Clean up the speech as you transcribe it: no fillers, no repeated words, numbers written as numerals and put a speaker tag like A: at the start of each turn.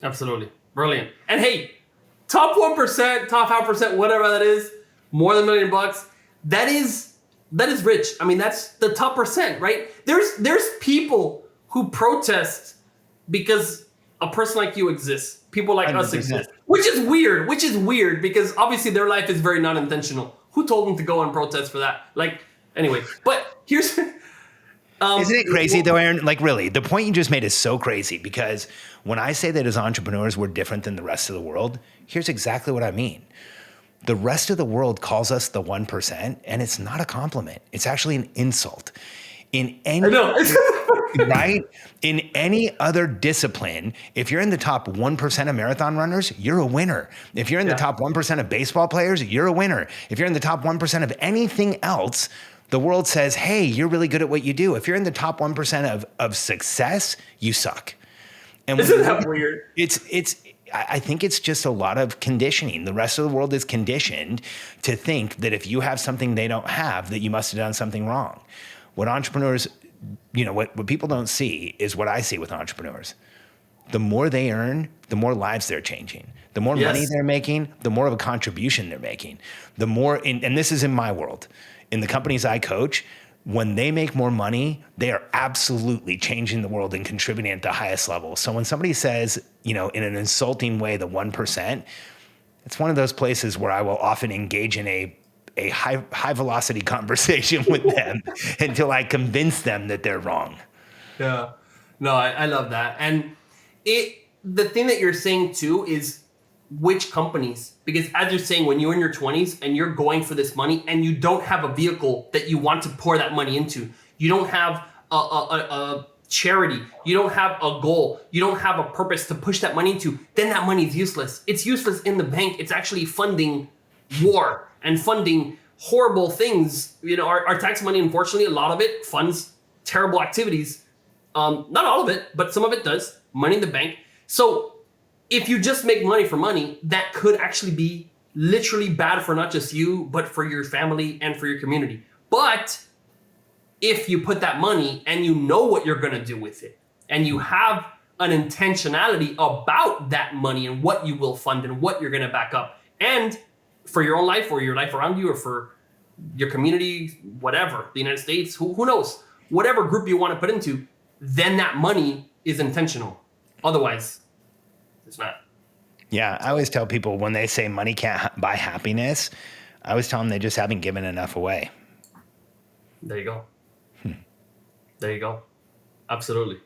A: Absolutely. Brilliant. And hey, top 1%, top half percent, whatever that is, more than $1 million, that is rich. I mean, that's the top percent, right? There's people who protest because a person like you exists. People like us
B: 100%.
A: exist. Which is weird because obviously their life is very non-intentional. Who told them to go and protest for that? Like, anyway, but here's
B: Isn't it crazy though, Aaron? Like really, the point you just made is so crazy because when I say that as entrepreneurs, we're different than the rest of the world, here's exactly what I mean. The rest of the world calls us the 1%, and it's not a compliment. It's actually an insult. In any, right? In any other discipline, if you're in the top 1% of marathon runners, you're a winner. If you're in the top 1% of baseball players, you're a winner. If you're in the top 1% of anything else, the world says, hey, you're really good at what you do. If you're in the top 1% of success, you suck. And
A: isn't that weird?
B: I think it's just a lot of conditioning. The rest of the world is conditioned to think that if you have something they don't have, that you must have done something wrong. What entrepreneurs, what people don't see is what I see with entrepreneurs. The more they earn, the more lives they're changing. The more money they're making, the more of a contribution they're making. The more, and this is in my world, in the companies I coach, when they make more money, they are absolutely changing the world and contributing at the highest level. So when somebody says, in an insulting way, the 1%, it's one of those places where I will often engage in a high velocity conversation with them until I convince them that they're wrong.
A: Yeah. No, I love that. And the thing that you're saying too is which companies, because as you're saying, when you're in your 20s and you're going for this money and you don't have a vehicle that you want to pour that money into, you don't have a charity, you don't have a goal, you don't have a purpose to push that money into, then that money is useless. It's useless in the bank. It's actually funding war and funding horrible things. Our tax money, unfortunately, a lot of it funds terrible activities. Not all of it, but some of it does. Money in the bank. So if you just make money for money, that could actually be literally bad for not just you, but for your family and for your community. But if you put that money and you know what you're going to do with it, and you have an intentionality about that money and what you will fund and what you're going to back up, and for your own life or your life around you or for your community, whatever, the United States, who knows, whatever group you want to put into, then that money is intentional. Otherwise, it's not.
B: Yeah, I always tell people when they say money can't buy happiness, I always tell them they just haven't given enough away.
A: There you go. There you go. Absolutely.